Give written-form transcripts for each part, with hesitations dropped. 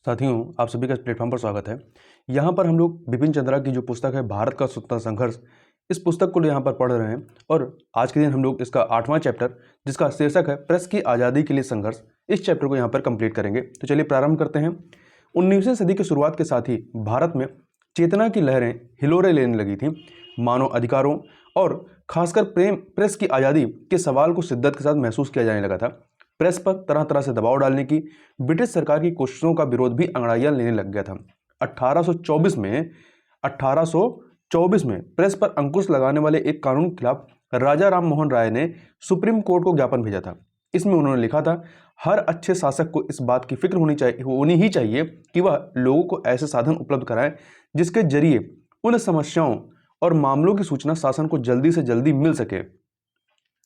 साथियों, आप सभी का इस प्लेटफॉर्म पर स्वागत है। यहाँ पर हम लोग बिपिन चंद्रा की जो पुस्तक है भारत का स्वतंत्रता संघर्ष, इस पुस्तक को यहाँ पर पढ़ रहे हैं और आज के दिन हम लोग इसका 8वां चैप्टर, जिसका शीर्षक है प्रेस की आज़ादी के लिए संघर्ष, इस चैप्टर को यहाँ पर कंप्लीट करेंगे। तो चलिए प्रारंभ करते हैं। 19वीं सदी की शुरुआत के साथ ही भारत में चेतना की लहरें हिलोरे लेने लगी थी। मानव अधिकारों और खासकर प्रेस की आज़ादी के सवाल को शिद्दत के साथ महसूस किया जाने लगा था। प्रेस पर तरह तरह से दबाव डालने की ब्रिटिश सरकार की कोशिशों का विरोध भी अंगड़ाइयां लेने लग गया था। 1824 में प्रेस पर अंकुश लगाने वाले एक कानून के खिलाफ राजा राम मोहन राय ने सुप्रीम कोर्ट को ज्ञापन भेजा था। इसमें उन्होंने लिखा था, हर अच्छे शासक को इस बात की फिक्र होनी ही चाहिए कि वह लोगों को ऐसे साधन उपलब्ध कराएं जिसके जरिए उन समस्याओं और मामलों की सूचना शासन को जल्दी से जल्दी मिल सके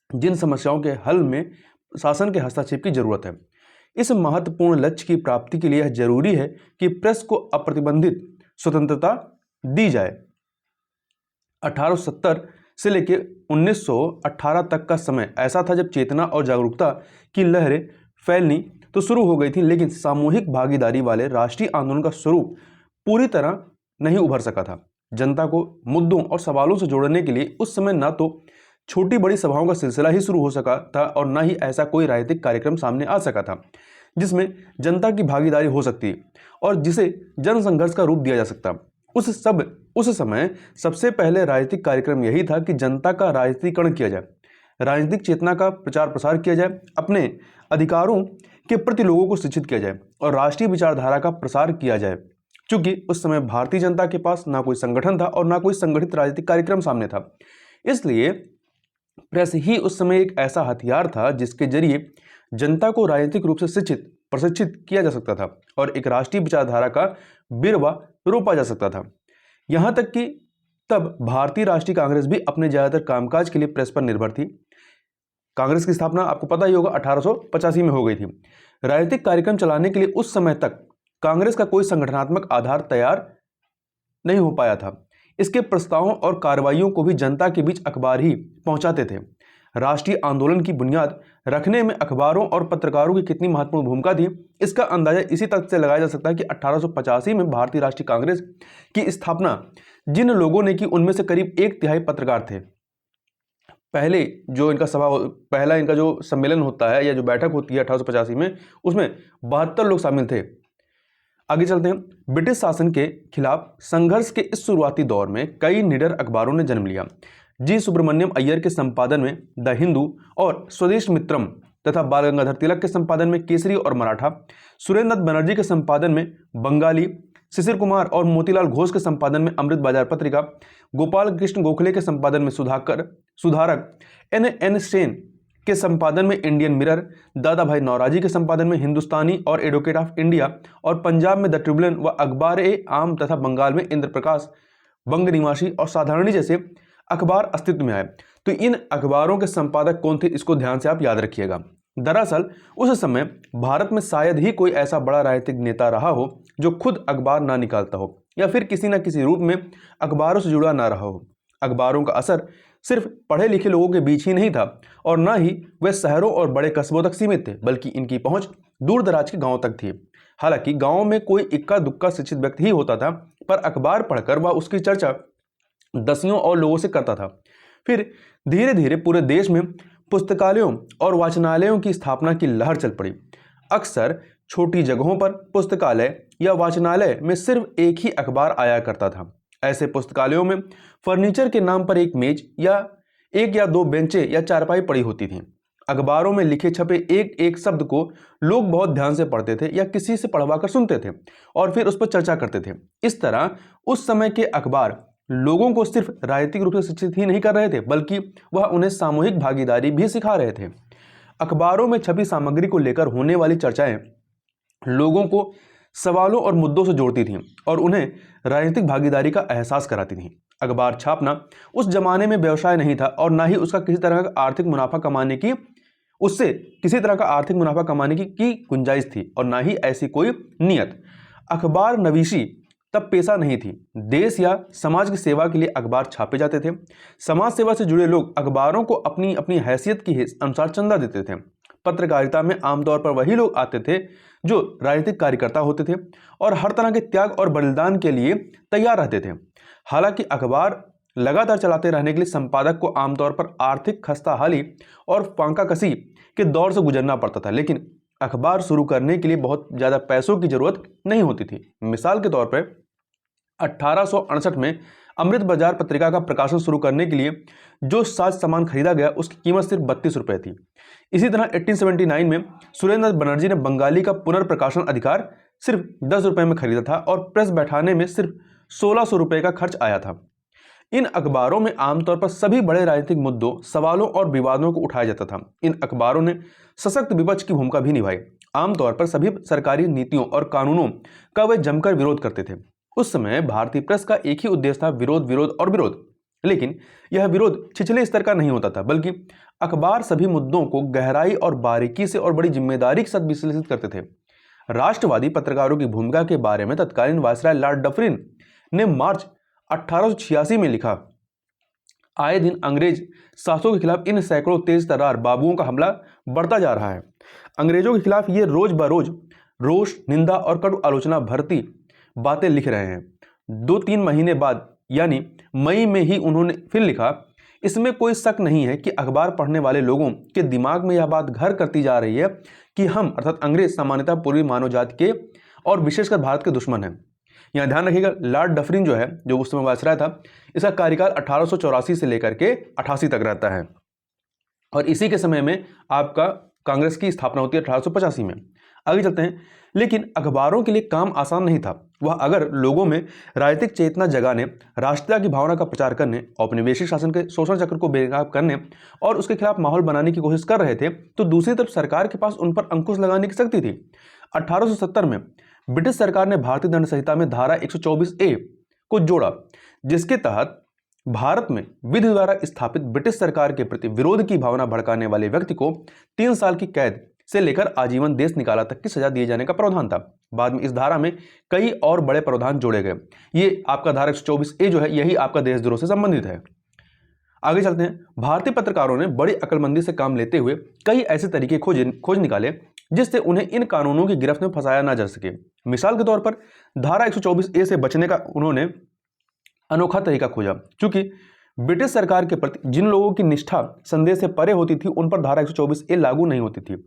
जिन समस्याओं के हल में शासन के हस्तक्षेप की जरूरत है। इस महत्वपूर्ण लक्ष्य की प्राप्ति के लिए यह जरूरी है कि प्रेस को अप्रतिबंधित स्वतंत्रता दी जाए। 1870 से लेकर 1918 तक का समय ऐसा था जब चेतना और जागरूकता की लहरें फैलनी तो शुरू हो गई थी, लेकिन सामूहिक भागीदारी वाले राष्ट्रीय आंदोलन का स्वरूप पूरी तरह नहीं उभर सका था। जनता को मुद्दों और सवालों से जोड़ने के लिए उस समय न तो छोटी बड़ी सभाओं का सिलसिला ही शुरू हो सका था और न ही ऐसा कोई राजनीतिक कार्यक्रम सामने आ सका था जिसमें जनता की भागीदारी हो सकती और जिसे जनसंघर्ष का रूप दिया जा सकता। उस समय सबसे पहले राजनीतिक कार्यक्रम यही था कि जनता का राजनीतिकरण किया जाए, राजनीतिक चेतना का प्रचार प्रसार किया जाए, अपने अधिकारों के प्रति लोगों को शिक्षित किया जाए और राष्ट्रीय विचारधारा का प्रसार किया जाए। क्योंकि उस समय भारतीय जनता के पास ना कोई संगठन था और ना कोई संगठित राजनीतिक कार्यक्रम सामने था, इसलिए प्रेस ही उस समय एक ऐसा हथियार था जिसके जरिए जनता को राजनीतिक रूप से प्रशिक्षित किया जा सकता था और एक राष्ट्रीय विचारधारा का बिरवा रोपा जा सकता था। यहां तक कि तब भारतीय राष्ट्रीय कांग्रेस भी अपने ज्यादातर कामकाज के लिए प्रेस पर निर्भर थी। कांग्रेस की स्थापना आपको पता ही होगा 1885 में हो गई थी। राजनीतिक कार्यक्रम चलाने के लिए उस समय तक कांग्रेस का कोई संगठनात्मक आधार तैयार नहीं हो पाया था। इसके प्रस्तावों और कार्रवाइयों को भी जनता के बीच अखबार ही पहुंचाते थे। राष्ट्रीय आंदोलन की बुनियाद रखने में अखबारों और पत्रकारों की कितनी महत्वपूर्ण भूमिका थी, इसका अंदाजा इसी तथ्य से लगाया जा सकता है कि 1885 में भारतीय राष्ट्रीय कांग्रेस की स्थापना जिन लोगों ने की उनमें से करीब 1/3 पत्रकार थे। पहला इनका जो सम्मेलन होता है या जो बैठक होती है 1885 में, उसमें 72 लोग शामिल थे। आगे चलते हैं। ब्रिटिश शासन के खिलाफ संघर्ष के इस शुरुआती दौर में कई निडर अखबारों ने जन्म लिया। जी सुब्रमण्यम अय्यर के संपादन में द हिंदू और स्वदेश मित्रम तथा बाल गंगाधर तिलक के संपादन में केसरी और मराठा, सुरेंद्र नाथ बनर्जी के संपादन में बंगाली, शिशिर कुमार और मोतीलाल घोष के संपादन में अमृत बाजार पत्रिका, गोपाल कृष्ण गोखले के संपादन में सुधारक, N सेन के संपादन में इंडियन मिरर, दादा भाई नौराजी के संपादन में हिंदुस्तानी और एडवोकेट ऑफ इंडिया और पंजाब में द ट्रिब्यून व अखबार-ए-आम तथा बंगाल में इंद्रप्रकाश, बंग निवासी और साधारणी जैसे अखबार अस्तित्व में आए। तो इन अखबारों के संपादक कौन थे, इसको ध्यान से आप याद रखिएगा। दरअसल उस समय भारत में शायद ही कोई ऐसा बड़ा राजनीतिक नेता रहा हो जो खुद अखबार ना निकालता हो या फिर किसी न किसी रूप में अखबारों से जुड़ा ना रहा हो। अखबारों का असर सिर्फ पढ़े लिखे लोगों के बीच ही नहीं था और न ही वे शहरों और बड़े कस्बों तक सीमित थे, बल्कि इनकी पहुंच दूर दराज के गांवों तक थी। हालांकि गांवों में कोई इक्का दुक्का शिक्षित व्यक्ति ही होता था, पर अखबार पढ़कर वह उसकी चर्चा दसियों और लोगों से करता था। फिर धीरे धीरे पूरे देश में पुस्तकालयों और वाचनालयों की स्थापना की लहर चल पड़ी। अक्सर छोटी जगहों पर पुस्तकालय या वाचनालय में सिर्फ एक ही अखबार आया करता था। ऐसे पुस्तकालयों में फर्नीचर के नाम पर एक मेज या 1 या 2 बेंचें या चारपाई पड़ी होती थीं। अखबारों में लिखे छपे एक एक शब्द को लोग बहुत ध्यान से पढ़ते थे या किसी से पढ़वा कर सुनते थे और फिर उस पर चर्चा करते थे। इस तरह उस समय के अखबार लोगों को सिर्फ राजनीतिक रूप से शिक्षित ही नहीं कर रहे थे, बल्कि वह उन्हें सामूहिक भागीदारी भी सिखा रहे थे। अखबारों में छपी सामग्री को लेकर होने वाली चर्चाएं लोगों को सवालों और मुद्दों से जोड़ती थीं और उन्हें राजनीतिक भागीदारी का एहसास कराती थीं। अखबार छापना उस जमाने में व्यवसाय नहीं था और ना ही उसका किसी तरह का आर्थिक मुनाफा कमाने की गुंजाइश थी और ना ही ऐसी कोई नियत। अखबार नवीसी तब पेशा नहीं थी। देश या समाज की सेवा के लिए अखबार छापे जाते थे। समाज सेवा से जुड़े लोग अखबारों को अपनी अपनी हैसियत के अनुसार चंदा देते थे। पत्रकारिता में आमतौर पर वही लोग आते थे जो राजनीतिक कार्यकर्ता होते थे और हर तरह के त्याग और बलिदान के लिए तैयार रहते थे। हालांकि अखबार लगातार चलाते रहने के लिए संपादक को आमतौर पर आर्थिक खस्ताहाली और फांका कसी के दौर से गुजरना पड़ता था, लेकिन अखबार शुरू करने के लिए बहुत ज़्यादा पैसों की जरूरत नहीं होती थी। मिसाल के तौर पर 1868 में अमृत बाजार पत्रिका का प्रकाशन शुरू करने के लिए जो साज सामान खरीदा गया उसकी कीमत सिर्फ 32 रुपये थी। इसी तरह 1879 में सुरेंद्र बनर्जी ने बंगाली का पुनर्प्रकाशन अधिकार सिर्फ 10 रुपये में खरीदा था और प्रेस बैठाने में सिर्फ 1600 रुपये का खर्च आया था। इन अखबारों में आमतौर पर सभी बड़े राजनीतिक मुद्दों, सवालों और विवादों को उठाया जाता था। इन अखबारों ने सशक्त विपक्ष की भूमिका भी निभाई। आमतौर पर सभी सरकारी नीतियों और कानूनों का वे जमकर विरोध करते थे। उस समय भारतीय प्रेस का एक ही उद्देश्य था, विरोध, विरोध और विरोध। लेकिन यह विरोध छिछले स्तर का नहीं होता था, बल्कि अखबार सभी मुद्दों को गहराई और बारीकी से और बड़ी जिम्मेदारी के साथ विश्लेषित करते थे। राष्ट्रवादी पत्रकारों की भूमिका के बारे में तत्कालीन वायसराय लॉर्ड डफरिन ने मार्च 1886 में लिखा, आए दिन अंग्रेज शासकों के खिलाफ इन सैकड़ों तेज तर्रार बाबुओं का हमला बढ़ता जा रहा है। अंग्रेजों के खिलाफ ये रोज बरोज रोष, निंदा और कटु आलोचना भरती बातें लिख रहे हैं। 2-3 महीने बाद यानी मई में ही उन्होंने फिर लिखा, इसमें कोई शक नहीं है कि अखबार पढ़ने वाले लोगों के दिमाग में यह बात घर करती जा रही है कि हम अर्थात अंग्रेज सामान्यतः पूर्वी मानव जाति के और विशेषकर भारत के दुश्मन हैं। यहाँ ध्यान रखिएगा, लॉर्ड डफरिन जो है, जो उस समय वायसराय था, इसका कार्यकाल 1884 से लेकर के 88 तक रहता है और इसी के समय में आपका कांग्रेस की स्थापना होती है 1885 में। आगे चलते हैं। लेकिन अखबारों के लिए काम आसान नहीं था। वह अगर लोगों में राजनीतिक चेतना जगाने, राष्ट्रीयता की भावना का प्रचार करने, औपनिवेशिक शासन के शोषण चक्र को बेनकाब करने और उसके खिलाफ माहौल बनाने की कोशिश कर रहे थे, तो दूसरी तरफ सरकार के पास उन पर अंकुश लगाने की शक्ति थी। 1870 में ब्रिटिश सरकार ने भारतीय दंड संहिता में धारा 124A को जोड़ा, जिसके तहत भारत में विधि द्वारा स्थापित ब्रिटिश सरकार के प्रति विरोध की भावना भड़काने वाले व्यक्ति को 3 साल की कैद से लेकर आजीवन देश निकाला तक की सजा दिए जाने का प्रावधान था। बाद में इस धारा में कई और बड़े प्रावधान जोड़े गए। ये आपका धारा 124A जो है, यही आपका देशद्रोह से संबंधित है। आगे चलते हैं। भारतीय पत्रकारों ने बड़ी अक्लमंदी से काम लेते हुए कई ऐसे तरीके खोज निकाले जिससे उन्हें इन कानूनों की गिरफ्त में फंसाया ना जा सके। मिसाल के तौर पर धारा 124A से बचने का उन्होंने अनोखा तरीका खोजा। चूंकि ब्रिटिश सरकार के प्रति जिन लोगों की निष्ठा संदेह से परे होती थी, उन पर धारा 124A लागू नहीं होती थी।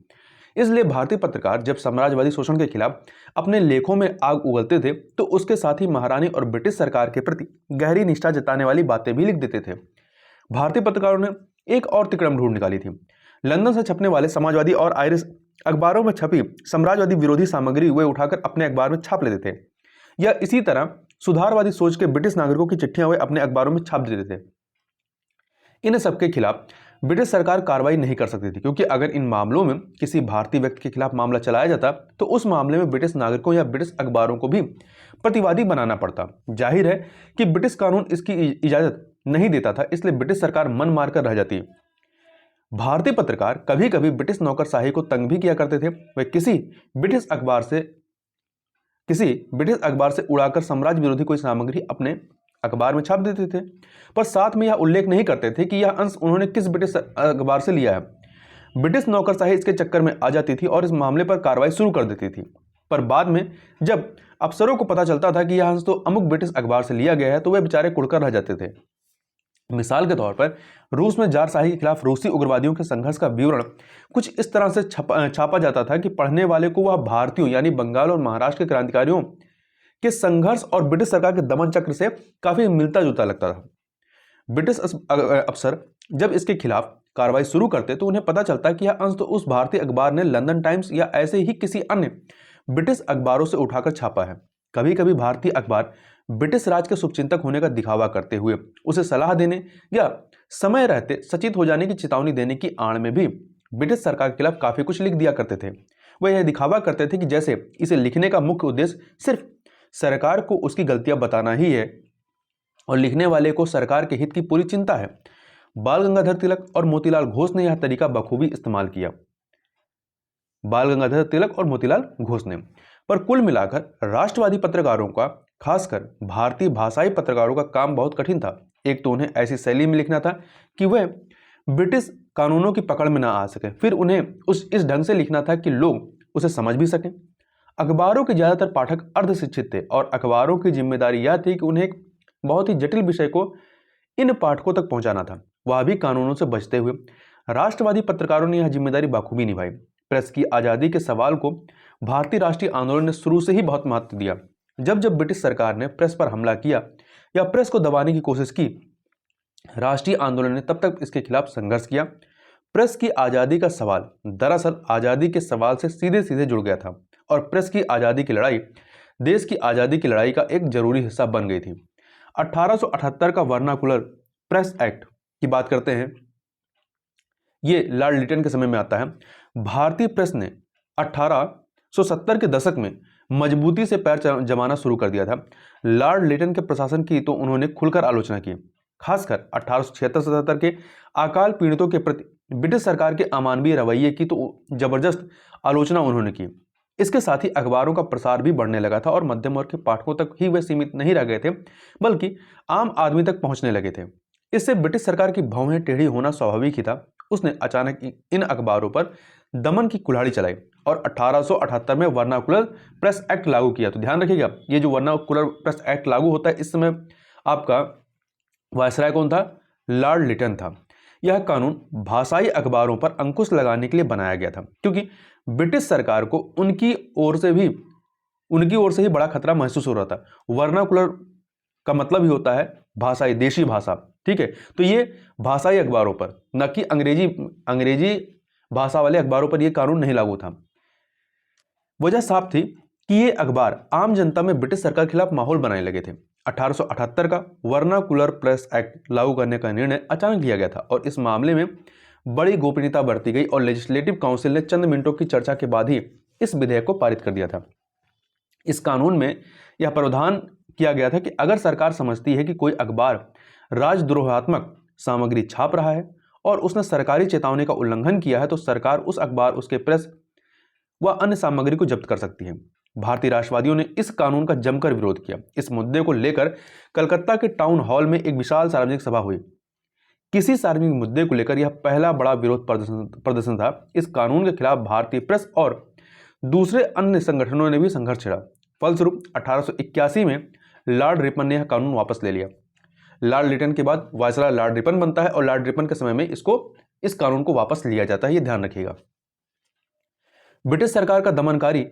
इसलिए भारतीय पत्रकार जब साम्राज्यवादी शोषण के खिलाफ अपने लेखों में आग उगलते थे, तो उसके साथ ही महारानी और ब्रिटिश सरकार के प्रति गहरी निष्ठा जताने वाली बातें भी लिख देते थे। भारतीय पत्रकारों ने एक और तिकड़म ढूंढ निकाली थी। लंदन से छपने वाले समाजवादी और आयरिश अखबारों में छपी साम्राज्यवादी विरोधी सामग्री वे उठाकर अपने अखबार में छाप लेते थे, या इसी तरह सुधारवादी सोच के ब्रिटिश नागरिकों की चिट्ठियां वे अपने अखबारों में छाप देते थे। इन सबके खिलाफ ब्रिटिश सरकार कार्रवाई नहीं कर सकती थी, क्योंकि अगर इन मामलों में किसी भारतीय व्यक्ति के खिलाफ मामला चलाया जाता तो उस मामले में ब्रिटिश नागरिकों या ब्रिटिश अखबारों को भी प्रतिवादी बनाना पड़ता। जाहिर है कि ब्रिटिश कानून इसकी इजाजत नहीं देता था, इसलिए ब्रिटिश सरकार मन मारकर रह जाती। भारतीय पत्रकार कभी कभी ब्रिटिश नौकरशाही को तंग भी किया करते थे। वे किसी ब्रिटिश अखबार से उड़ाकर साम्राज्य विरोधी कोई सामग्री अपने अखबार में छाप देते थे, पर साथ में यह उल्लेख नहीं करते थे कि यह अंश उन्होंने किस ब्रिटिश अखबार से लिया है। ब्रिटिश नौकरशाही इसके चक्कर में आ जाती थी और इस मामले पर कार्रवाई शुरू कर देती थी, पर बाद में जब अफसरों को पता चलता था कि यह अंश तो अमुक ब्रिटिश अखबार से लिया गया है, तो वे बेचारे कुड़कर रह जाते थे। मिसाल के तौर पर रूस में जारशाही के खिलाफ रूसी उग्रवादियों के संघर्ष का विवरण कुछ इस तरह से छापा जाता था कि पढ़ने वाले को वह भारतीयों यानी बंगाल और महाराष्ट्र के क्रांतिकारियों के संघर्ष और ब्रिटिश सरकार के दमन चक्र से काफी मिलता जुलता लगता था। ब्रिटिश अफसर जब इसके खिलाफ कार्रवाई शुरू करते तो उन्हें पता चलता कि यह अंश तो उस भारतीय अखबार ने लंदन टाइम्स या ऐसे ही किसी अन्य ब्रिटिश अखबारों से उठाकर छापा है। कभी कभी भारतीय अखबार ब्रिटिश राज के शुभचिंतक होने का दिखावा करते हुए उसे सलाह देने या समय रहते सचेत हो जाने की चेतावनी देने की आड़ में भी ब्रिटिश सरकार के खिलाफ काफी कुछ लिख दिया करते थे। वह यह दिखावा करते थे कि जैसे इसे लिखने का मुख्य उद्देश्य सिर्फ सरकार को उसकी गलतियां बताना ही है और लिखने वाले को सरकार के हित की पूरी चिंता है। बाल गंगाधर तिलक और मोतीलाल घोष ने यह तरीका बखूबी इस्तेमाल किया। बाल गंगाधर तिलक और मोतीलाल घोष ने। पर कुल मिलाकर राष्ट्रवादी पत्रकारों का, खासकर भारतीय भाषाई पत्रकारों का काम बहुत कठिन था। एक तो उन्हें ऐसी शैली में लिखना था कि वह ब्रिटिश कानूनों की पकड़ में ना आ सके। फिर उन्हें इस ढंग से लिखना था कि लोग उसे समझ भी सकें। अखबारों के ज़्यादातर पाठक अर्धशिक्षित थे और अखबारों की जिम्मेदारी यह थी कि उन्हें एक बहुत ही जटिल विषय को इन पाठकों तक पहुंचाना था, वह भी कानूनों से बचते हुए। राष्ट्रवादी पत्रकारों ने यह जिम्मेदारी बखूबी निभाई। प्रेस की आज़ादी के सवाल को भारतीय राष्ट्रीय आंदोलन ने शुरू से ही बहुत महत्व दिया। जब जब ब्रिटिश सरकार ने प्रेस पर हमला किया या प्रेस को दबाने की कोशिश की, राष्ट्रीय आंदोलन ने तब तक इसके खिलाफ संघर्ष किया। प्रेस की आज़ादी का सवाल दरअसल आज़ादी के सवाल से सीधे सीधे जुड़ गया था और प्रेस की आज़ादी की लड़ाई देश की आज़ादी की लड़ाई का एक जरूरी हिस्सा बन गई थी। 1878 का वर्नाकुलर प्रेस एक्ट की बात करते हैं, ये लॉर्ड लिटन के समय में आता है। भारतीय प्रेस ने 1870 के दशक में मजबूती से पैर जमाना शुरू कर दिया था। लॉर्ड लिटन के प्रशासन की तो उन्होंने खुलकर आलोचना की, खासकर 1876-77 के अकाल पीड़ितों के प्रति ब्रिटिश सरकार के अमानवीय रवैये की तो जबरदस्त आलोचना उन्होंने की। इसके साथ ही अखबारों का प्रसार भी बढ़ने लगा था और मध्यम वर्ग के पाठकों तक ही वे सीमित नहीं रह गए थे, बल्कि आम आदमी तक पहुंचने लगे थे। इससे ब्रिटिश सरकार की भौहें टेढ़ी होना स्वाभाविक ही था। उसने अचानक इन अखबारों पर दमन की कुल्हाड़ी चलाई और 1878 में वर्नाकुलर प्रेस एक्ट लागू किया। तो ध्यान रखिएगा, ये जो वर्नाकुलर प्रेस एक्ट लागू होता है, इस समय आपका वायसराय कौन था? लॉर्ड लिटन था। यह कानून भाषाई अखबारों पर अंकुश लगाने के लिए बनाया गया था, क्योंकि ब्रिटिश सरकार को उनकी ओर से ही बड़ा खतरा महसूस हो रहा था। वर्नाकुलर का मतलब ही होता है भाषाई, देशी भाषा, ठीक है। तो ये भाषाई अखबारों पर, न कि अंग्रेजी भाषा वाले अखबारों पर यह कानून नहीं लागू था। वजह साफ थी कि ये अखबार आम जनता में ब्रिटिश सरकार के खिलाफ माहौल बनाने लगे थे। 1878 का वर्नाकुलर प्रेस एक्ट लागू करने का निर्णय अचानक लिया गया था और इस मामले में बड़ी गोपनीयता बरती गई और लेजिस्लेटिव काउंसिल ने चंद मिनटों की चर्चा के बाद ही इस विधेयक को पारित कर दिया था। इस कानून में यह प्रावधान किया गया था कि अगर सरकार समझती है कि कोई अखबार राजद्रोहात्मक सामग्री छाप रहा है और उसने सरकारी चेतावनी का उल्लंघन किया है, तो सरकार उस अखबार, उसके प्रेस व अन्य सामग्री को जब्त कर सकती है। भारतीय राष्ट्रवादियों ने इस कानून का जमकर विरोध किया। इस मुद्दे को लेकर कलकत्ता के टाउन हॉल में एक विशाल सार्वजनिक सभा हुई। किसी सार्वजनिक मुद्दे को लेकर यह पहला बड़ा विरोध प्रदर्शन था। इस कानून के खिलाफ भारतीय प्रेस और दूसरे अन्य संगठनों ने भी संघर्ष छेड़ा। फलस्वरूप 1881 में लॉर्ड रिपन ने यह कानून वापस ले लिया। लॉर्ड लिटन के बाद वायसराय लॉर्ड रिपन बनता है और लॉर्ड रिपन के समय में इस कानून को वापस लिया जाता है, यह ध्यान रखिएगा। ब्रिटिश सरकार का दमनकारी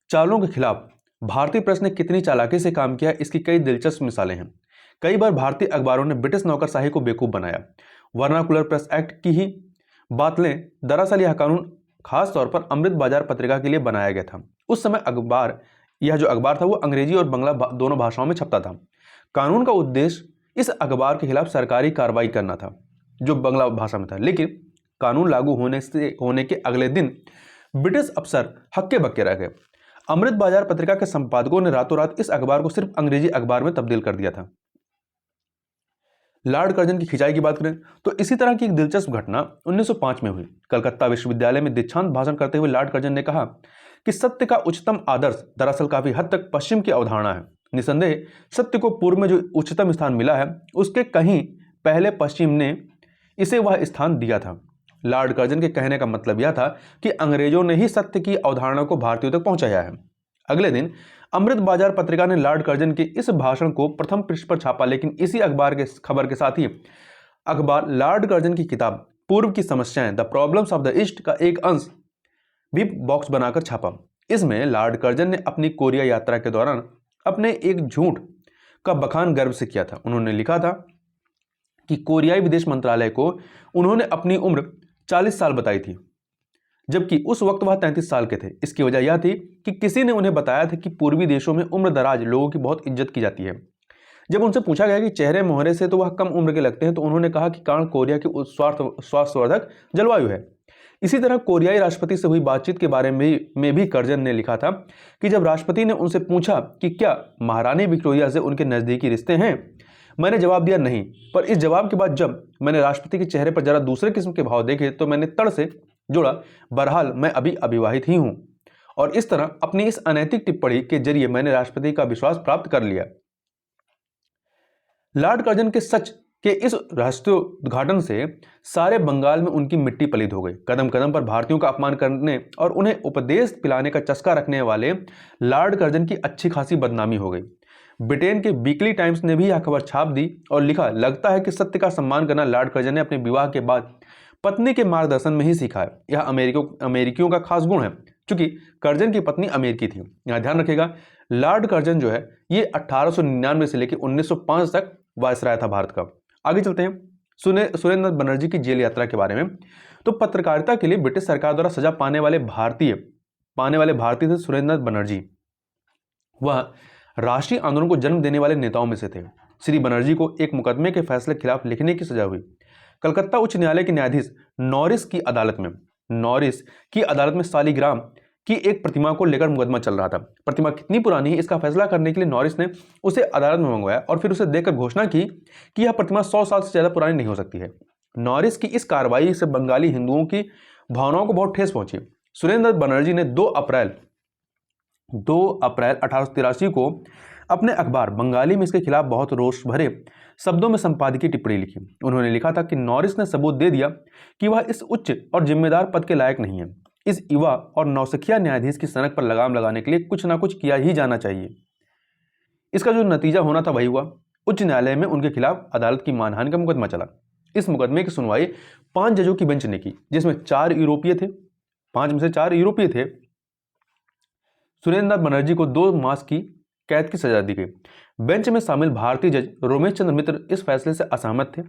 चालों के खिलाफ भारतीय प्रेस ने कितनी चालाकी से काम किया, इसकी कई दिलचस्प मिसालें हैं। कई बार भारतीय अखबारों ने ब्रिटिश नौकरशाही को बेवकूफ बनाया। वर्नाकुलर प्रेस एक्ट की ही बात लें, दरअसल यह कानून खास तौर पर अमृत बाजार पत्रिका के लिए बनाया गया था। उस समय यह जो अखबार था वो अंग्रेजी और बंगला दोनों भाषाओं में छपता था। कानून का उद्देश्य इस अखबार के खिलाफ सरकारी कार्रवाई करना था जो बंगला भाषा में था, लेकिन कानून लागू होने के अगले दिन ब्रिटिश अफसर हक्के बक्के रह गए। अमृत बाजार पत्रिका के संपादकों ने रातों रात इस अखबार को सिर्फ अंग्रेजी अखबार में तब्दील कर दिया था। लॉर्ड कर्जन की खिंचाई की बात करें तो इसी तरह की एक दिलचस्प घटना 1905 में हुई। कलकत्ता विश्वविद्यालय में दीक्षांत भाषण करते हुए लॉर्ड कर्जन ने कहा कि सत्य का उच्चतम आदर्श दरअसल काफी हद तक पश्चिम की अवधारणा है। निसंदेह सत्य को पूर्व में जो उच्चतम स्थान मिला है, उसके कहीं पहले पश्चिम ने इसे वह स्थान दिया था। लॉर्ड कर्जन के कहने का मतलब यह था कि अंग्रेजों ने ही सत्य की अवधारणा को भारतीयों तक पहुंचाया है। अगले दिन अमृत बाजार पत्रिका ने लॉर्ड कर्जन के इस भाषण को प्रथम पृष्ठ पर छापा, लेकिन इसी अखबार के खबर के साथ ही अखबार लॉर्ड कर्जन की किताब पूर्व की समस्याएं, the problems of the east का एक अंश भी बॉक्स बनाकर छापा। इसमें लॉर्ड कर्जन ने अपनी कोरिया यात्रा के दौरान अपने एक झूठ का बखान गर्व से किया था। उन्होंने लिखा था कि कोरियाई विदेश मंत्रालय को उन्होंने अपनी उम्र 40 साल बताई थी, जबकि उस वक्त वह 33 साल के थे। इसकी वजह यह थी कि किसी ने उन्हें बताया था कि पूर्वी देशों में उम्र दराज लोगों की बहुत इज्जत की जाती है। जब उनसे पूछा गया कि चेहरे मोहरे से तो वह कम उम्र के लगते हैं, तो उन्होंने कहा कि कारण कोरिया की स्वास्थ्यवर्धक जलवायु है। इसी तरह कोरियाई राष्ट्रपति से हुई बातचीत के बारे में भी कर्जन ने लिखा था कि जब राष्ट्रपति ने उनसे पूछा कि क्या महारानी विक्टोरिया से उनके नज़दीकी रिश्ते हैं, मैंने जवाब दिया नहीं। पर इस जवाब के बाद जब मैंने राष्ट्रपति के चेहरे पर जरा दूसरे किस्म के भाव देखे तो मैंने तड़ से जोड़ा, बहरहाल मैं अभी अविवाहित ही हूं। और इस तरह अपनी इस अनैतिक टिप्पणी के जरिए मैंने राष्ट्रपति का विश्वास प्राप्त कर लिया। लॉर्ड कर्जन के सच कि इस रहस्योद्घाटन से सारे बंगाल में उनकी मिट्टी पलीद हो गई। कदम कदम पर भारतीयों का अपमान करने और उन्हें उपदेश पिलाने का चस्का रखने वाले लॉर्ड कर्जन की अच्छी खासी बदनामी हो गई। ब्रिटेन के वीकली टाइम्स ने भी यह खबर छाप दी और लिखा, लगता है कि सत्य का सम्मान करना लॉर्ड कर्जन ने अपने विवाह के बाद पत्नी के मार्गदर्शन में ही सीखा है। यह अमेरिकियों का खास गुण है, क्योंकि कर्जन की पत्नी अमेरिकी थी। यहाँ ध्यान रखिएगा, लॉर्ड कर्जन जो है ये 1899 से लेकर 1905 तक वायसराय था भारत का। आगे चलते हैं सुरेंद्र बनर्जी की जेल यात्रा के बारे में। तो पत्रकारिता के लिए ब्रिटिश सरकार द्वारा सजा पाने वाले भारतीय थे सुरेंद्र बनर्जी। वह राष्ट्रीय आंदोलन को जन्म देने वाले नेताओं में से थे। श्री बनर्जी को एक मुकदमे के फैसले के खिलाफ लिखने की सजा हुई। कलकत्ता उच्च न्यायालय के न्यायाधीश नॉरिस की अदालत में सालिग्राम की एक प्रतिमा को लेकर मुकदमा चल रहा था। प्रतिमा कितनी पुरानी है इसका फैसला करने के लिए नॉरिस ने उसे अदालत में मंगवाया और फिर उसे देखकर घोषणा की कि यह प्रतिमा 100 साल से ज्यादा पुरानी नहीं हो सकती है। नॉरिस की इस कार्रवाई से बंगाली हिंदुओं की भावनाओं को बहुत ठेस पहुंची। सुरेंद्र बनर्जी ने 2 अप्रैल 1883 को अपने अखबार बंगाली में इसके खिलाफ बहुत रोष भरे शब्दों में संपादकीय टिप्पणी लिखी। उन्होंने लिखा था कि नॉरिस ने सबूत दे दिया कि वह इस उच्च और जिम्मेदार पद के लायक नहीं है। इस युवा और नौसिखिया न्यायाधीश की सनक पर लगाम लगाने के लिए कुछ ना कुछ किया ही जाना चाहिए। इसका जो नतीजा होना था वही हुआ। उच्च न्यायालय में उनके खिलाफ अदालत की मानहानि का मुकदमा चला। इस मुकदमे की सुनवाई 5 जजों की बेंच ने की, जिसमें 4 यूरोपीय थे। 5 में से 4 यूरोपीय थे। सुरेंद्र बनर्जी को 2 मास की कैद की सजा दी गई। बेंच में शामिल भारतीय जज रोमेश चंद्र मित्र इस फैसले से असहमत थे।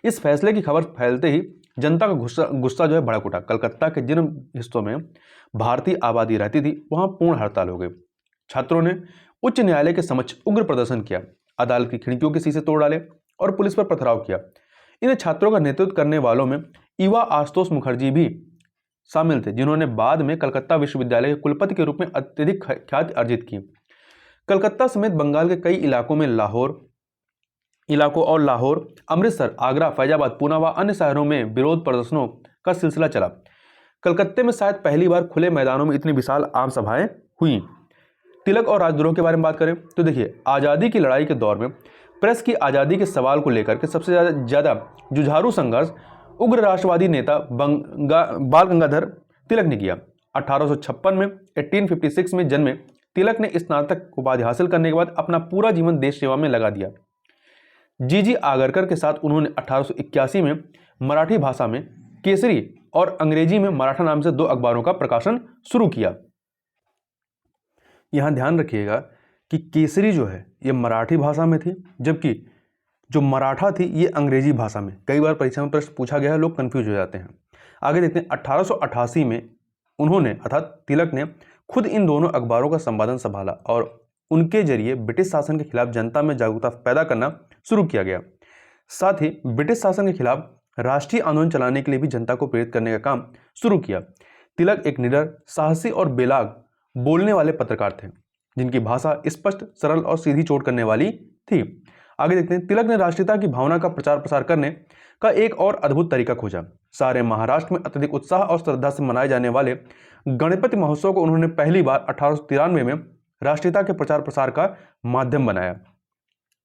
इस फैसले की खबर फैलते ही जनता का गुस्सा जो है भड़क उठा। कलकत्ता के जिन हिस्सों में भारतीय आबादी रहती थी वहां पूर्ण हड़ताल हो गई। छात्रों ने उच्च न्यायालय के समक्ष उग्र प्रदर्शन किया, अदालत की खिड़कियों के शीशे तोड़ डाले और पुलिस पर पथराव किया। इन छात्रों का नेतृत्व करने वालों में युवा आशुतोष मुखर्जी भी शामिल थे, जिन्होंने बाद में कलकत्ता विश्वविद्यालय के कुलपति के रूप में अत्यधिक ख्याति अर्जित की। कलकत्ता समेत बंगाल के कई इलाकों और लाहौर, अमृतसर, आगरा, फैजाबाद, पूना व अन्य शहरों में विरोध प्रदर्शनों का सिलसिला चला। कलकत्ते में शायद पहली बार खुले मैदानों में इतनी विशाल आम सभाएं हुई। तिलक और राजद्रोह के बारे में बात करें तो देखिए, आज़ादी की लड़ाई के दौर में प्रेस की आज़ादी के सवाल को लेकर के सबसे ज़्यादा जुझारू संघर्ष उग्र राष्ट्रवादी नेता बाल गंगाधर तिलक ने किया। 1856 में 1856 में जन्मे तिलक ने स्नातक उपाधि हासिल करने के बाद अपना पूरा जीवन देश सेवा में लगा दिया। जी आगरकर के साथ उन्होंने 1881 में मराठी भाषा में केसरी और अंग्रेजी में मराठा नाम से 2 अखबारों का प्रकाशन शुरू किया। यहां ध्यान रखिएगा कि केसरी जो है ये मराठी भाषा में थी, जबकि जो मराठा थी ये अंग्रेजी भाषा में। कई बार परीक्षा में प्रश्न पूछा गया है, लोग कंफ्यूज हो जाते हैं। आगे देखते हैं, 1888 में उन्होंने अर्थात तिलक ने खुद इन दोनों अखबारों का संपादन संभाला और उनके जरिए ब्रिटिश शासन के खिलाफ जनता में जागरूकता पैदा करना शुरू किया गया। साथ ही ब्रिटिश शासन के खिलाफ राष्ट्रीय आंदोलन चलाने के लिए भी जनता को प्रेरित करने का काम शुरू किया। तिलक एक निडर, साहसी और बेलाग बोलने वाले पत्रकार थे, जिनकी भाषा स्पष्ट, सरल और सीधी चोट करने वाली थी। आगे देखते हैं, तिलक ने राष्ट्रीयता की भावना का प्रचार प्रसार करने का एक और अद्भुत तरीका खोजा। सारे महाराष्ट्र में अत्यधिक उत्साह और श्रद्धा से मनाए जाने वाले गणपति महोत्सव को उन्होंने पहली बार 1893 में राष्ट्रीयता के प्रचार प्रसार का माध्यम बनाया।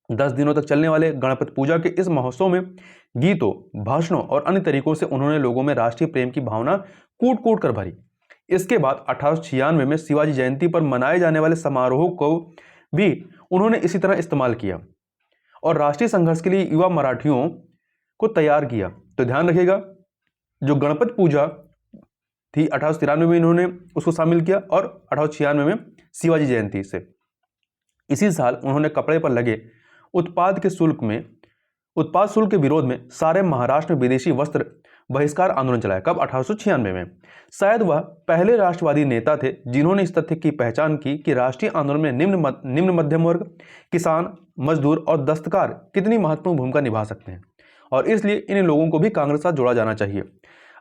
10 दिनों तक चलने वाले गणपति पूजा के इस महोत्सव में गीतों, भाषणों और अन्य तरीकों से उन्होंने लोगों में राष्ट्रीय प्रेम की भावना कूट कूट कर भरी। इसके बाद 1896 में शिवाजी जयंती पर मनाए जाने वाले समारोह को भी उन्होंने इसी तरह इस्तेमाल किया और राष्ट्रीय संघर्ष के लिए युवा मराठियों को तैयार किया। तो ध्यान रखिएगा, जो गणपति पूजा थी 1893 में इन्होंने उसको शामिल किया और 1896 में शिवाजी जयंती से। इसी साल उन्होंने कपड़े पर लगे उत्पाद शुल्क के विरोध में सारे महाराष्ट्र में विदेशी वस्त्र बहिष्कार आंदोलन चलाया। कब? 1896 में। शायद वह पहले राष्ट्रवादी नेता थे जिन्होंने इस तथ्य की पहचान की कि राष्ट्रीय आंदोलन में निम्न मध्यम वर्ग, किसान, मजदूर और दस्तकार कितनी महत्वपूर्ण भूमिका निभा सकते हैं और इसलिए इन लोगों को भी कांग्रेस के साथ जोड़ा जाना चाहिए।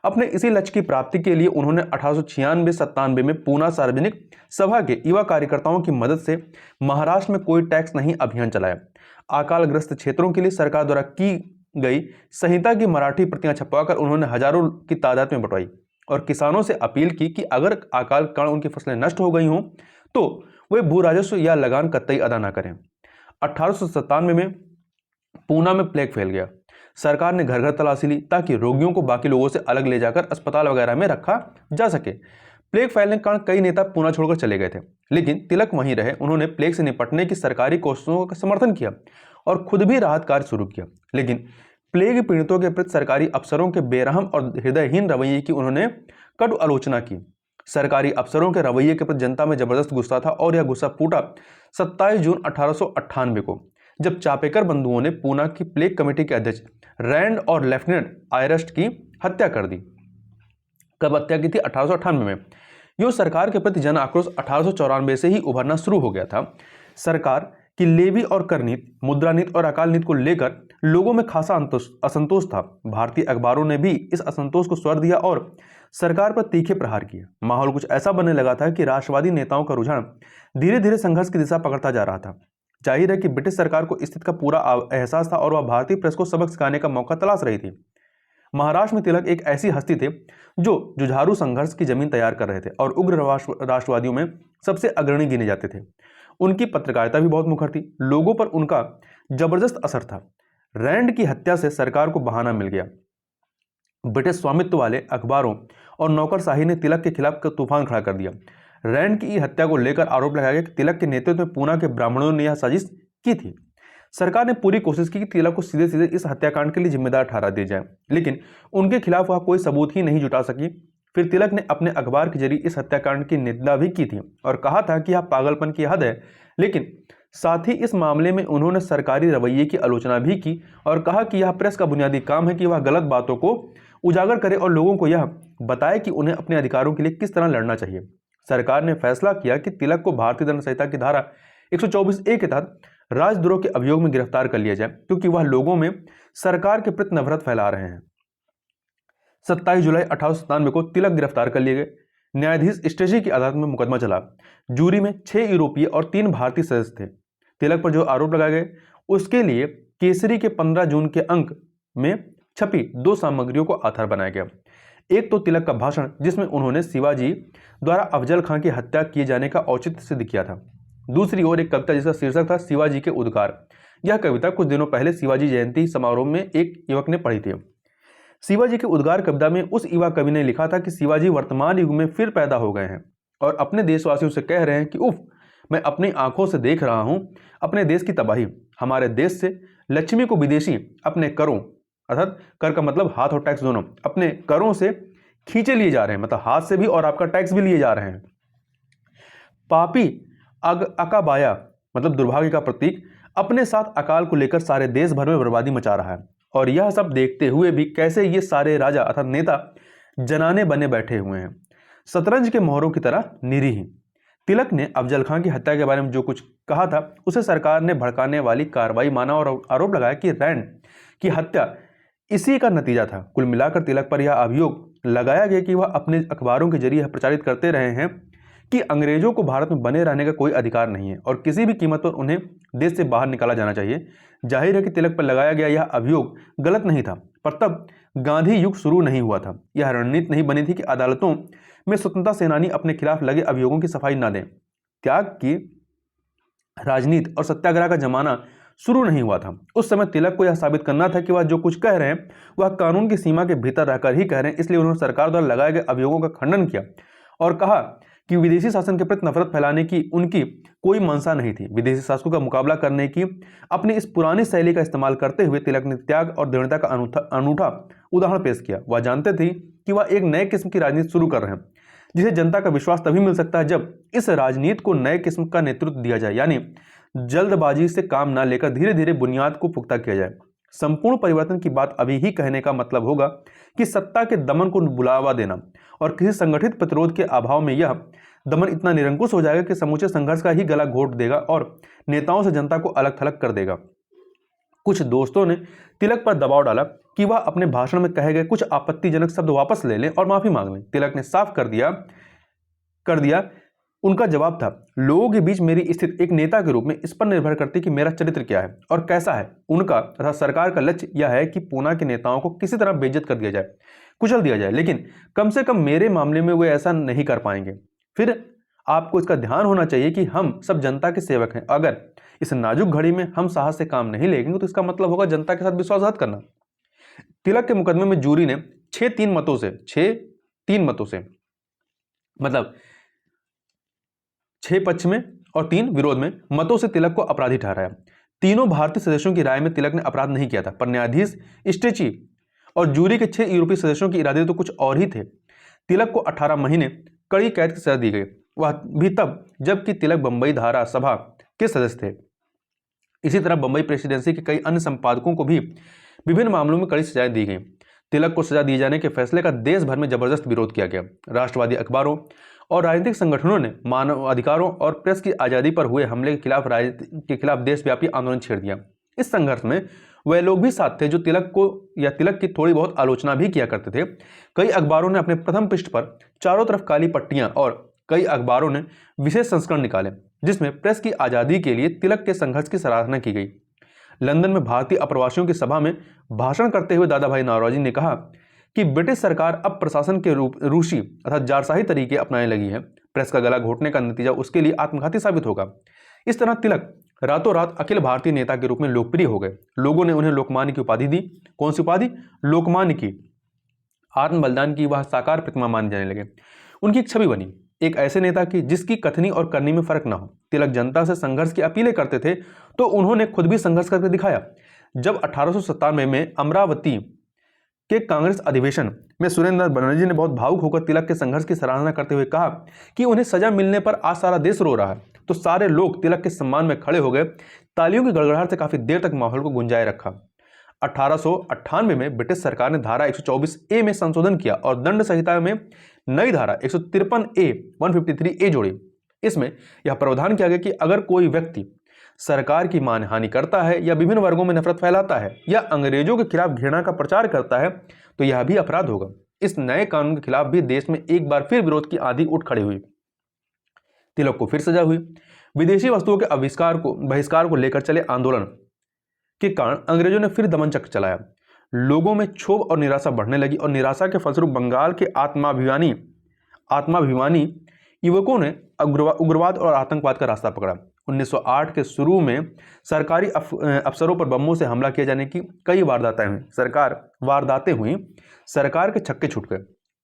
अपने इसी लक्ष्य की प्राप्ति के लिए उन्होंने 1896-97 में पूना सार्वजनिक सभा के युवा कार्यकर्ताओं की मदद से महाराष्ट्र में कोई टैक्स नहीं अभियान चलाया। अकालग्रस्त क्षेत्रों के लिए सरकार द्वारा की गई संहिता की मराठी प्रतियां छपवाकर उन्होंने हजारों की तादाद में बंटवाई और किसानों से अपील की कि अगर अकाल कारण उनकी फसलें नष्ट हो गई हों तो वे भू राजस्व या लगान कतई अदा न करें। 1897 में पूना में प्लेग फैल गया। सरकार ने घर घर तलाशी ली ताकि रोगियों को बाकी लोगों से अलग ले जाकर अस्पताल वगैरह में रखा जा सके। प्लेग फैलने के कारण कई नेता पूना छोड़कर चले गए थे, लेकिन तिलक वहीं रहे। उन्होंने प्लेग से निपटने की सरकारी कोशिशों का समर्थन किया और खुद भी राहत कार्य शुरू किया। लेकिन प्लेग पीड़ितों के प्रति सरकारी अफसरों के बेरहम और हृदयहीन रवैये की उन्होंने कड़ू आलोचना की। सरकारी अफसरों के रवैये के प्रति जनता में जबरदस्त गुस्सा था और यह गुस्सा फूटा 27 जून 1898 को, जब चापेकर बंधुओं ने पूना की प्लेग कमेटी के अध्यक्ष रैंड और लेफ्टिनेंट आयरस्ट की हत्या कर दी। कब हत्या की थी? 1898 में। यो सरकार के प्रति जन आक्रोश 1894 से ही उभरना शुरू हो गया था। सरकार की लेवी और कर नीति, मुद्रा नीति और अकाल नीति को लेकर लोगों में खासा असंतोष था। भारतीय अखबारों ने भी इस असंतोष को स्वर दिया और सरकार पर तीखे प्रहार किए। माहौल कुछ ऐसा बनने लगा था कि राष्ट्रवादी नेताओं का रुझान धीरे धीरे संघर्ष की दिशा पकड़ता जा रहा था। जाहिर है कि ब्रिटिश सरकार को स्थिति का पूरा एहसास था और वह भारतीय प्रेस को सबक सिखाने का मौका तलाश रही थी। महाराष्ट्र में तिलक एक ऐसी हस्ती थे जो जुझारू संघर्ष की जमीन तैयार कर रहे थे और उग्र राष्ट्रवादियों में सबसे अग्रणी गिने जाते थे। उनकी पत्रकारिता भी बहुत मुखर थी। लोगों पर उनका जबरदस्त असर था। रैंड की हत्या से सरकार को बहाना मिल गया। ब्रिटिश स्वामित्व वाले अखबारों और नौकरशाही ने तिलक के खिलाफ तूफान खड़ा कर दिया। रैंड की हत्या को लेकर आरोप लगाया गया कि तिलक के नेतृत्व में पूना के ब्राह्मणों ने यह साजिश की थी। सरकार ने पूरी कोशिश की कि तिलक को सीधे सीधे इस हत्याकांड के लिए जिम्मेदार ठहरा दिया जाए, लेकिन उनके खिलाफ वह कोई सबूत ही नहीं जुटा सकी। फिर तिलक ने अपने अखबार के जरिए इस हत्याकांड की निंदा भी की थी और कहा था कि यह पागलपन की हद है, लेकिन साथ ही इस मामले में उन्होंने सरकारी रवैये की आलोचना भी की और कहा कि यह प्रेस का बुनियादी काम है कि वह गलत बातों को उजागर करे और लोगों को यह बताए कि उन्हें अपने अधिकारों के लिए किस तरह लड़ना चाहिए। सरकार ने फैसला किया कि तिलक को भारतीय दंड संहिता की धारा 124A के तहत राजद्रोह के अभियोग में गिरफ्तार कर लिया जाए, क्योंकि वह लोगों में सरकार के प्रति नफरत फैला रहे हैं। 27 जुलाई 1897 को तिलक गिरफ्तार कर लिए गए। न्यायाधीश स्टेजी की अदालत में मुकदमा चला। जूरी में 6 यूरोपीय और 3 भारतीय सदस्य थे। तिलक पर जो आरोप लगाए गए उसके लिए केसरी के 15 जून के अंक में छपी 2 सामग्रियों को आधार बनाया गया। एक तो तिलक का भाषण, जिसमें उन्होंने शिवाजी द्वारा अफजल खां की हत्या किए जाने का औचित्य सिद्ध किया था। दूसरी ओर एक कविता जिसका शीर्षक था शिवाजी के उद्गार। यह कविता कुछ दिनों पहले शिवाजी जयंती समारोह में एक युवक ने पढ़ी थी। शिवाजी के उद्गार कविता में उस युवा कवि ने लिखा था कि शिवाजी वर्तमान युग में फिर पैदा हो गए हैं और अपने देशवासियों से कह रहे हैं कि उफ, मैं अपनी आंखों से देख रहा हूं अपने देश की तबाही। हमारे देश से लक्ष्मी को विदेशी अपने करों, अर्थात कर का मतलब हाथ और टैक्स दोनों, अपने करों से खींचे लिए जा रहे हैं, मतलब हाथ से भी और आपका टैक्स भी लिए जा रहे हैं। पापी अकाबाया मतलब दुर्भाग्य का प्रतीक अपने साथ अकाल को लेकर सारे देश भर में बर्बादी मचा रहा है, और यह सब देखते हुए भी कैसे ये सारे राजा अर्थात नेता जनाने बने बैठे हुए हैं, शतरंज के मोहरों की तरह निरीह। तिलक ने अफजल खां की हत्या के बारे में जो कुछ कहा था उसे सरकार ने भड़काने वाली कार्रवाई माना और आरोप लगाया कि रैंड की हत्या इसी का नतीजा था। कुल मिलाकर तिलक पर यह अभियोग लगाया गया कि वह अपने अखबारों के जरिए प्रचारित करते रहे हैं कि अंग्रेजों को भारत में बने रहने का कोई अधिकार नहीं है और किसी भी कीमत पर उन्हें देश से बाहर निकाला जाना चाहिए। जाहिर है कि तिलक पर लगाया गया यह अभियोग गलत नहीं था, पर तब गांधी युग शुरू नहीं हुआ था। यह रणनीति नहीं बनी थी कि अदालतों में स्वतंत्रता सेनानी अपने खिलाफ लगे अभियोगों की सफाई न दें। त्याग की राजनीति और सत्याग्रह का जमाना शुरू नहीं हुआ था। उस समय तिलक को यह साबित करना था कि वह जो कुछ कह रहे हैं वह कानून की सीमा के भीतर रहकर ही कह रहे हैं। इसलिए उन्होंने सरकार द्वारा लगाए गए अभियोगों का खंडन किया और कहा कि विदेशी शासन के प्रति नफरत फैलाने की उनकी कोई मंशा नहीं थी। विदेशी शासकों का मुकाबला करने की अपनी इस पुरानी शैली का इस्तेमाल करते हुए तिलक ने त्याग और दृढ़ता का अनूठा उदाहरण पेश किया। वह जानते थे कि वह एक नए किस्म की राजनीति शुरू कर रहे हैं, जिसे जनता का विश्वास तभी मिल सकता है जब इस राजनीति को नए किस्म का नेतृत्व दिया जाए, यानी जल्दबाजी से काम न लेकर धीरे धीरे बुनियाद को पुख्ता किया जाए। संपूर्ण परिवर्तन की बात अभी ही कहने का मतलब होगा कि सत्ता के दमन को बुलावा देना, और किसी संगठित प्रतिरोध के अभाव में यह दमन इतना निरंकुश हो जाएगा कि समूचे संघर्ष का ही गला घोट देगा और नेताओं से जनता को अलग थलग कर देगा। कुछ दोस्तों ने तिलक पर दबाव डाला कि वह अपने भाषण में कहे गए कुछ आपत्तिजनक शब्द वापस ले लें और माफी मांग लें। तिलक ने साफ कर दिया उनका जवाब था, लोगों के बीच मेरी स्थिति एक नेता के रूप में इस पर निर्भर करती है कि मेरा चरित्र क्या है और कैसा है। उनका तथा सरकार का लक्ष्य यह है कि पूना के नेताओं को किसी तरह बेइज्जत कर दिया जाए, कुचल दिया जाए, लेकिन कम से कम मेरे मामले में वे ऐसा नहीं कर पाएंगे। फिर आपको इसका ध्यान होना चाहिए कि हम सब जनता के सेवक हैं। अगर इस नाजुक घड़ी में हम साहस से काम नहीं लेंगे तो इसका मतलब होगा जनता के साथ विश्वासघात करना। तिलक के मुकदमे में जूरी ने 6-3 मतों से मतलब 6 पक्ष में और 3 विरोध में मतों से तिलक को अपराधी ठहराया। तीनों भारतीय सदस्यों की राय में तिलक ने अपराध नहीं किया था, पर न्यायाधीश स्टेची और जूरी के 6 यूरोपीय सदस्यों के इरादे तो कुछ और ही थे। तिलक को 18 महीने कड़ी कैद की सजा दी गई, वह भी तब जबकि तिलक बंबई धारा सभा के सदस्य थे। इसी तरह बंबई प्रेसिडेंसी के कई अन्य संपादकों को भी विभिन्न मामलों में कड़ी सजाएं दी गई। तिलक को सजा दिए जाने के फैसले का देश भर में जबरदस्त विरोध किया गया। राष्ट्रवादी अखबारों और राजनीतिक संगठनों ने मानव अधिकारों और प्रेस की आज़ादी पर हुए हमले के खिलाफ देशव्यापी आंदोलन छेड़ दिया। इस संघर्ष में वह लोग भी साथ थे जो तिलक की थोड़ी बहुत आलोचना भी किया करते थे। कई अखबारों ने अपने प्रथम पृष्ठ पर चारों तरफ काली पट्टियां और कई अखबारों ने विशेष संस्करण निकाले जिसमें प्रेस की आज़ादी के लिए तिलक के संघर्ष की सराहना की गई। लंदन में भारतीय अप्रवासियों की सभा में भाषण करते हुए दादा भाई नौरोजी ने कहा कि ब्रिटिश सरकार अब प्रशासन के रूसी अर्थात जारशाही तरीके अपनाने लगी है। प्रेस का गला घोटने का नतीजा उसके लिए आत्मघाती साबित होगा। इस तरह तिलक रातों रात अखिल भारतीय नेता के रूप में लोकप्रिय हो गए। लोगों ने उन्हें लोकमान्य की उपाधि दी। कौन सी उपाधि? लोकमान्य की। आत्म बलिदान की वह साकार प्रतिमा माने जाने लगे। उनकी एक छवि बनी, एक ऐसे नेता की जिसकी कथनी और करनी में फर्क न हो। तिलक जनता से संघर्ष की अपीलें करते थे तो उन्होंने खुद भी संघर्ष करके दिखाया। जब 1897 में अमरावती के कांग्रेस अधिवेशन में सुरेंद्र बनर्जी ने बहुत भावुक होकर तिलक के संघर्ष की सराहना करते हुए कहा कि उन्हें सजा मिलने पर आज सारा देश रो रहा है, तो सारे लोग तिलक के सम्मान में खड़े हो गए। तालियों की गड़गड़ाहट से काफी देर तक माहौल को गुंजाए रखा। 1898 में ब्रिटिश सरकार ने धारा 124A में संशोधन किया और दंड संहिता में नई धारा 153A जोड़ी। इसमें यह प्रावधान किया गया कि अगर कोई व्यक्ति सरकार की मानहानि करता है या विभिन्न वर्गों में नफरत फैलाता है या अंग्रेजों के खिलाफ घृणा का प्रचार करता है तो यह भी अपराध होगा। इस नए कानून के खिलाफ भी देश में एक बार फिर विरोध की आंधी उठ खड़ी हुई। तिलक को फिर सजा हुई। विदेशी वस्तुओं के बहिष्कार को लेकर चले आंदोलन के कारण अंग्रेजों ने फिर दमन चक्र चलाया। लोगों में क्षोभ और निराशा बढ़ने लगी और निराशा के फलस्वरूप बंगाल के आत्माभिमानी युवकों ने उग्रवाद और आतंकवाद का रास्ता पकड़ा। 1908 के शुरू में सरकारी अफसरों पर बमों से हमला किए जाने की कई वारदातें हुई। सरकार के छक्के छूट गए।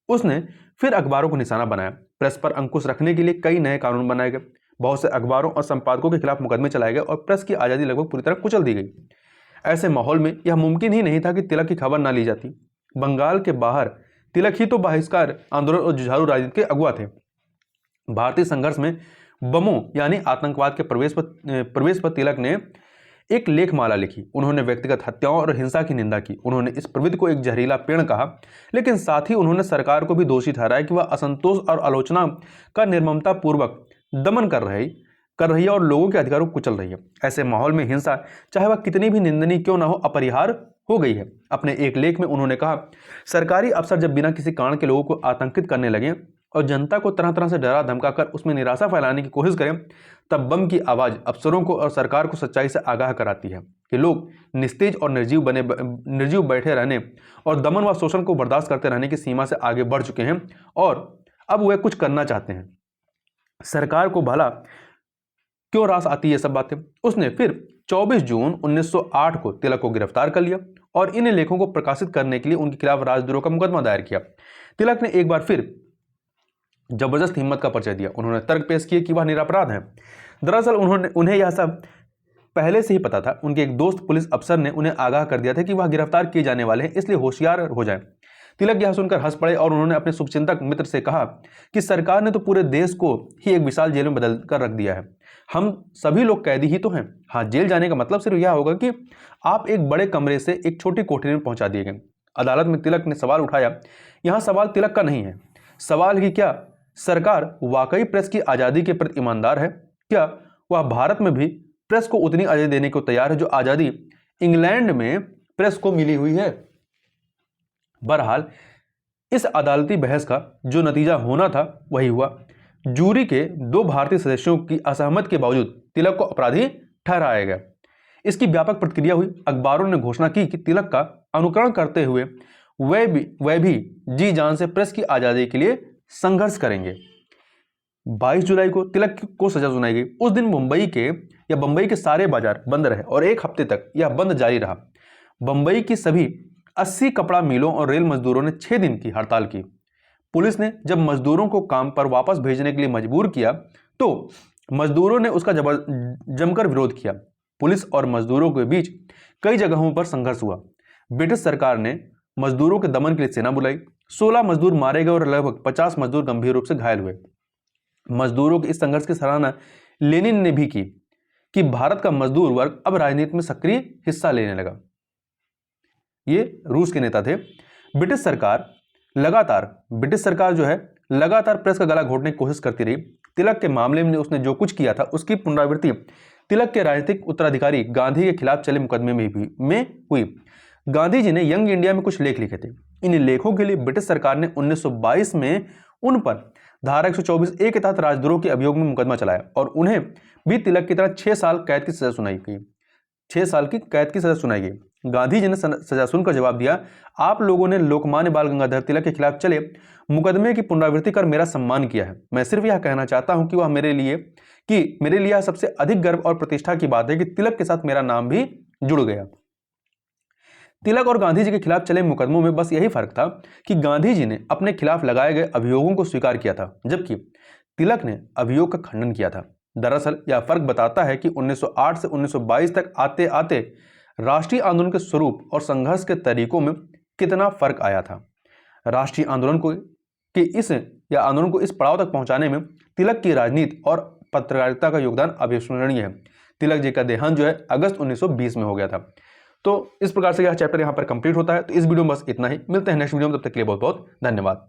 उसने फिर अखबारों को निशाना बनाया। प्रेस पर अंकुश रखने के लिए कई नए कानून बनाए गए। बहुत से अखबारों और संपादकों के खिलाफ मुकदमे चलाए गए और प्रेस की आज़ादी लगभग पूरी तरह कुचल दी गई। ऐसे माहौल में यह मुमकिन ही नहीं था कि तिलक की खबर ना ली जाती। बंगाल के बाहर तिलक ही तो बहिष्कार आंदोलन और जुझारू राजनीति के अगुवा थे। भारतीय संघर्ष में बमों यानी आतंकवाद के प्रवेश पर तिलक ने एक लेखमाला लिखी। उन्होंने व्यक्तिगत हत्याओं और हिंसा की निंदा की। उन्होंने इस प्रवृत्ति को एक जहरीला पेड़ कहा, लेकिन साथ ही उन्होंने सरकार को भी दोषी ठहराया कि वह असंतोष और आलोचना का निर्ममता पूर्वक दमन कर रही है और लोगों के अधिकारों को कुचल रही है। ऐसे माहौल में हिंसा, चाहे वह कितनी भी निंदनीय क्यों ना हो, अपरिहार्य हो गई है। अपने एक लेख में उन्होंने कहा, सरकारी अफसर जब बिना किसी कारण के लोगों को आतंकित करने लगे और जनता को तरह तरह से डरा धमकाकर उसमें निराशा फैलाने की कोशिश करें, तब बम की आवाज़ अफसरों को और सरकार को सच्चाई से आगाह कराती है कि लोग निस्तेज और निर्जीव बैठे रहने और दमन व शोषण को बर्दाश्त करते रहने की सीमा से आगे बढ़ चुके हैं और अब वे कुछ करना चाहते हैं। सरकार को भला क्यों रास आती है सब बातें। उसने फिर 24 जून 1908 को तिलक को गिरफ्तार कर लिया और इन लेखों को प्रकाशित करने के लिए उनके खिलाफ राजद्रोह का मुकदमा दायर किया। तिलक ने एक बार फिर जबरदस्त हिम्मत का परिचय दिया। उन्होंने तर्क पेश किए कि वह निरपराध हैं। दरअसल उन्हें यह सब पहले से ही पता था। उनके एक दोस्त पुलिस अफसर ने उन्हें आगाह कर दिया था कि वह गिरफ्तार किए जाने वाले हैं, इसलिए होशियार हो जाएं। तिलक यह सुनकर हंस पड़े और उन्होंने अपने शुभचिंतक मित्र से कहा कि सरकार ने तो पूरे देश को ही एक विशाल जेल में बदल कर रख दिया है। हम सभी लोग कैदी ही तो हैं। हाँ, जेल जाने का मतलब सिर्फ यह होगा कि आप एक बड़े कमरे से एक छोटी कोठरी में पहुंचा दिए गए। अदालत में तिलक ने सवाल उठाया। यहाँ सवाल तिलक का नहीं है। सवाल कि क्या सरकार वाकई प्रेस की आज़ादी के प्रति ईमानदार है? क्या वह भारत में भी प्रेस को उतनी आज़ादी देने को तैयार है जो आज़ादी इंग्लैंड में प्रेस को मिली हुई है? बहरहाल इस अदालती बहस का जो नतीजा होना था वही हुआ। जूरी के 2 भारतीय सदस्यों की असहमत के बावजूद तिलक को अपराधी ठहराया गया। इसकी व्यापक प्रतिक्रिया हुई। अखबारों ने घोषणा की कि तिलक का अनुकरण करते हुए वह भी जी जान से प्रेस की आज़ादी के लिए संघर्ष करेंगे। 22 जुलाई को तिलक को सजा सुनाई गई। उस दिन बंबई के सारे बाजार बंद रहे और एक हफ्ते तक यह बंद जारी रहा। बंबई की सभी 80 कपड़ा मिलों और रेल मजदूरों ने 6 दिन की हड़ताल की। पुलिस ने जब मजदूरों को काम पर वापस भेजने के लिए मजबूर किया तो मजदूरों ने उसका जमकर विरोध किया। पुलिस और मजदूरों के बीच कई जगहों पर संघर्ष हुआ। ब्रिटिश सरकार ने मजदूरों के दमन के लिए सेना बुलाई। 16 मजदूर मारे गए और लगभग 50 मजदूर गंभीर रूप से घायल हुए। मजदूरों के इस संघर्ष की सराहना लेनिन ने भी की कि भारत का मजदूर वर्ग अब राजनीति में सक्रिय हिस्सा लेने लगा। ये रूस के नेता थे। ब्रिटिश सरकार जो है लगातार प्रेस का गला घोटने की कोशिश करती रही। तिलक के मामले में उसने जो कुछ किया था उसकी पुनरावृत्ति तिलक के राजनीतिक उत्तराधिकारी गांधी के खिलाफ चले मुकदमे में हुई। गांधी जी ने यंग इंडिया में कुछ लेख लिखे थे। इन लेखों के लिए ब्रिटिश सरकार ने 1922 में उन पर धारा 124A के तहत राजद्रोह के अभियोग में मुकदमा चलाया और उन्हें भी तिलक की तरह 6 साल कैद की सजा सुनाई गई। 6 साल की कैद की सजा सुनाई गई। गांधी जी ने सजा सुनकर जवाब दिया, आप लोगों ने लोकमान्य बाल गंगाधर तिलक के खिलाफ चले मुकदमे की पुनरावृत्ति कर मेरा सम्मान किया है। मैं सिर्फ यह कहना चाहता हूं कि मेरे लिए यह सबसे अधिक गर्व और प्रतिष्ठा की बात है कि तिलक के साथ मेरा नाम भी जुड़ गया। तिलक और गांधी जी के खिलाफ चले मुकदमों में बस यही फर्क था कि गांधी जी ने अपने खिलाफ लगाए गए अभियोगों को स्वीकार किया था, जबकि तिलक ने अभियोग का खंडन किया था। दरअसल यह फर्क बताता है कि 1908 से 1922 तक आते आते राष्ट्रीय आंदोलन के स्वरूप और संघर्ष के तरीकों में कितना फर्क आया था। राष्ट्रीय आंदोलन को इस पड़ाव तक पहुंचाने में तिलक की राजनीति और पत्रकारिता का योगदान अविस्मरणीय है। तिलक जी का देहांत जो है अगस्त 1920 में हो गया था। तो इस प्रकार से यह चैप्टर यहाँ पर कंप्लीट होता है। तो इस वीडियो में बस इतना ही। मिलते हैं नेक्स्ट वीडियो में, तब तक के लिए बहुत बहुत धन्यवाद।